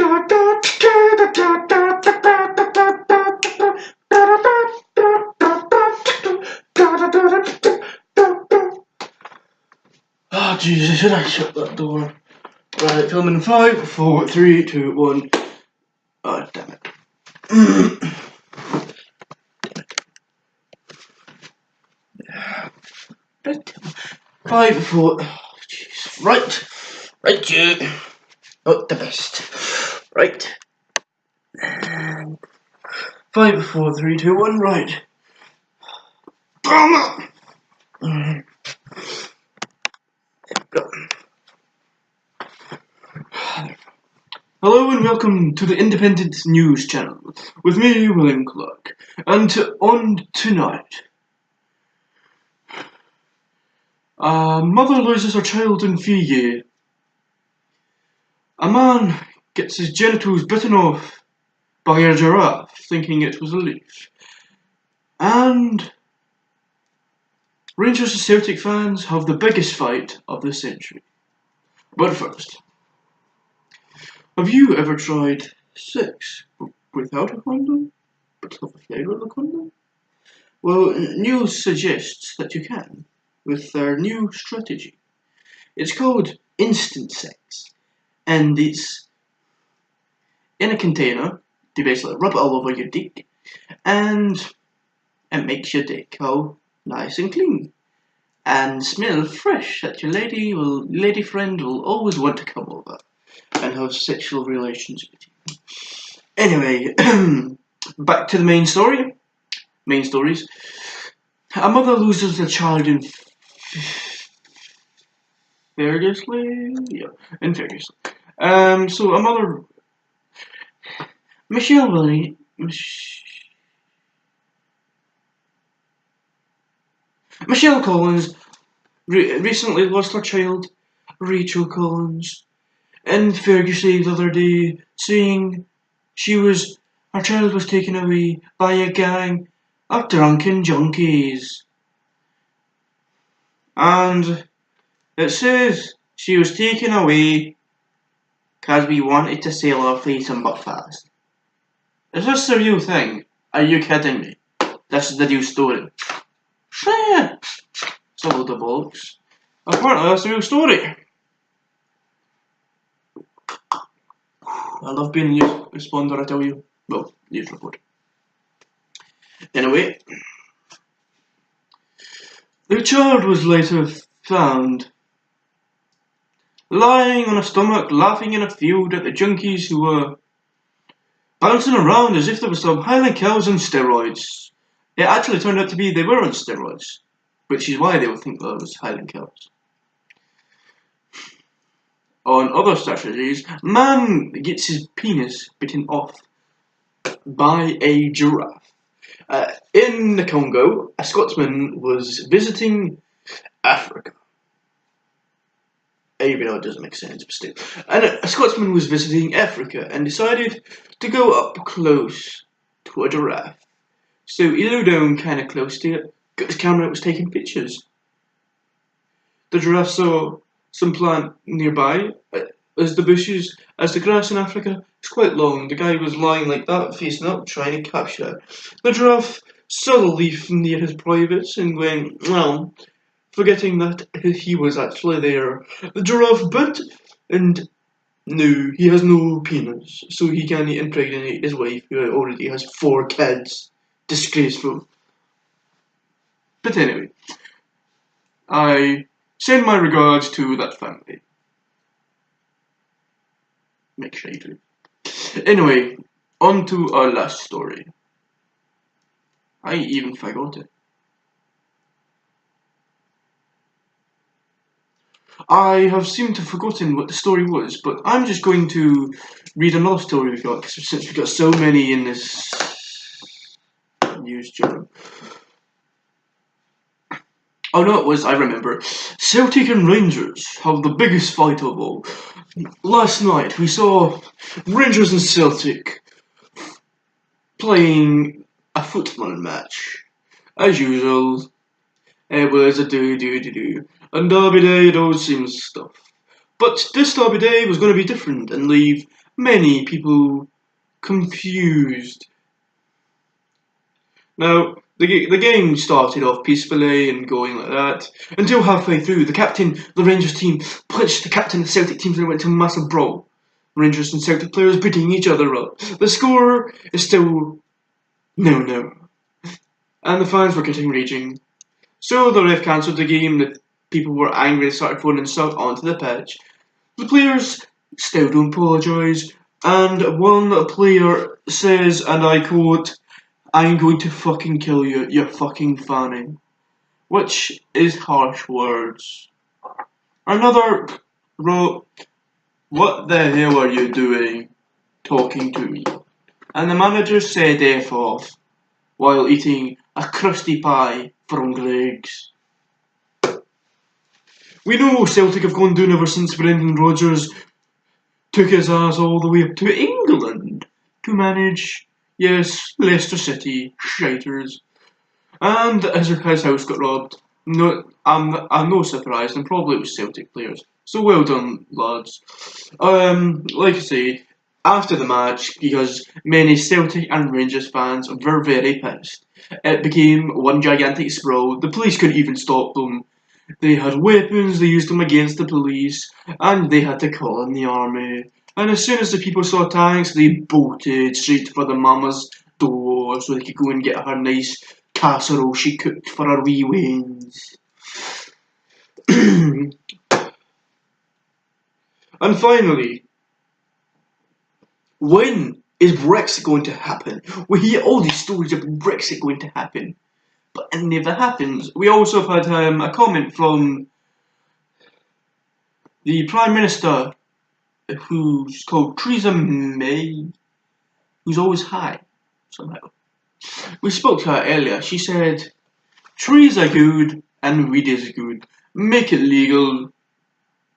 Oh Jesus, should I shut that door? Right, film in 5, 4, 3, 2, 1. Oh damn it. 5, 4. Oh, jeez. Right, you. Not the best. Right. And 5, 4, 3, 2, 1. Right. Hello and welcome to the Independent News channel with me, William Clark. And on tonight, a mother loses her child in Fiji. A man gets his genitals bitten off by a giraffe, thinking it was a leaf. And Rangers and Celtic fans have the biggest fight of the century. But first, have you ever tried sex without a condom, but with the flavour of a condom? Well, news suggests that you can, with their new strategy. It's called instant sex, and it's in a container. You basically rub it all over your dick, and it makes your dick all nice and clean and smell fresh that your lady friend will always want to come over and have sexual relations with you. Anyway, back to the main stories. A mother loses a child in Ferguson. So a mother, Michelle Collins recently lost her child, Rachel Collins, in Ferguson the other day, saying her child was taken away by a gang of drunken junkies. And it says she was taken away because we wanted to sell her face and butt fast. Is this the real thing? Are you kidding me? This is the real story. Yeah, it's a load of bollocks. Apparently that's the real story. I love being a news responder, I tell you. Well, news report. Anyway, the child was later found lying on a stomach, laughing in a field at the junkies who were bouncing around as if there were some Highland cows on steroids. It actually turned out to be they were on steroids, which is why they would think that was Highland cows. On other strategies, man gets his penis bitten off by a giraffe. In the Congo, a Scotsman was visiting Africa. Even though it doesn't make sense, but still. And a Scotsman was visiting Africa and decided to go up close to a giraffe. So he lay down kind of close to it, got his camera out, was taking pictures. The giraffe saw some plant nearby, as the grass in Africa is quite long. The guy was lying like that, facing up, trying to capture it. The giraffe saw the leaf near his privates and went, well, forgetting that he was actually there. The giraffe bit, and no, he has no penis, so he can't impregnate his wife, who already has 4 kids. Disgraceful. But anyway, I send my regards to that family. Make sure you do. Anyway, on to our last story. I even forgot it. I have seemed to have forgotten what the story was, but I'm just going to read another story we've got, since we've got so many in this news journal. Oh no, I remember. Celtic and Rangers have the biggest fight of all. Last night we saw Rangers and Celtic playing a football match. As usual, it was a do. And Derby Day, those same stuff. But this Derby Day was going to be different and leave many people confused. Now, the game started off peacefully and going like that, until halfway through, the captain of the Rangers team punched the captain of the Celtic team and it went to a massive brawl. Rangers and Celtic players beating each other up. The score is still 0-0. And the fans were getting raging. So the ref cancelled the game, the people were angry, they started throwing insult onto the pitch. The players still don't apologise, and one player says, and I quote, "I'm going to fucking kill you, you're fucking fanning." Which is harsh words. Another wrote, "What the hell are you doing talking to me?" And the manager said F off while eating a crusty pie from Greg's. We know Celtic have gone down ever since Brendan Rodgers took his ass all the way up to England to manage, yes, Leicester City shiters. And his house got robbed. No, I'm no surprised, and probably it was Celtic players. So well done, lads. Like I say, after the match, because many Celtic and Rangers fans were very pissed, it became one gigantic sprawl. The police couldn't even stop them. They had weapons, they used them against the police, and they had to call in the army. And as soon as the people saw tanks, they bolted straight for the mama's door so they could go and get her nice casserole she cooked for her wee wains. And finally, when is Brexit going to happen? We hear all these stories of Brexit going to happen, but it never happens. We also have had a comment from the Prime Minister, who's called Theresa May, who's always high, somehow. We spoke to her earlier. She said, "Trees are good and weed is good. Make it legal,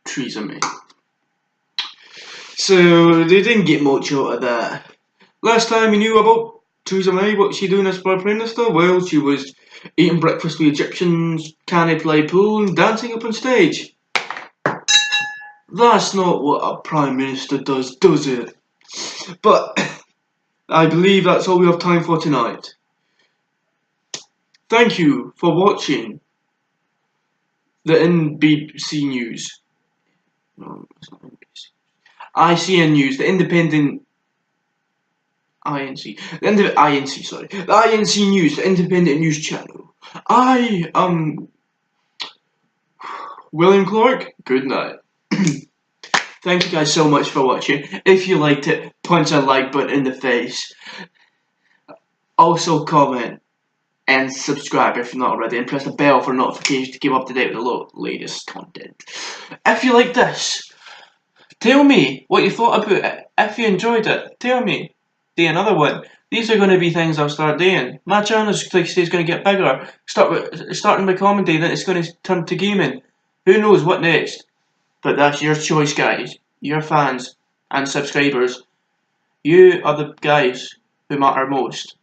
Theresa May." So they didn't get much out of that. Last time we knew about Theresa May, what she doing as Prime Minister? Well, she was eating breakfast with Egyptians, canny play pool, and dancing up on stage. That's not what a Prime Minister does it? But I believe that's all we have time for tonight. Thank you for watching the NBC News. No, it's not NBC. ICN News, the Independent INC. The INC News, the Independent News Channel. I am William Clark. Good night. Thank you guys so much for watching. If you liked it, punch a like button in the face. Also comment and subscribe if you're not already, and press the bell for notifications to keep up to date with the latest content. If you like this, tell me what you thought about it. If you enjoyed it, tell me. Do another one. These are going to be things I'll start doing. My channel's, like I say, is going to get bigger. Starting with comedy, then it's going to turn to gaming. Who knows what next? But that's your choice, guys. Your fans and subscribers. You are the guys who matter most.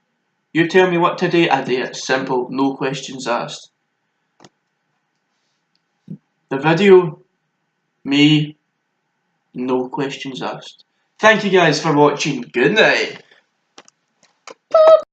You tell me what to do, I do it. Simple, no questions asked. The video, me, no questions asked. Thank you guys for watching. Good night.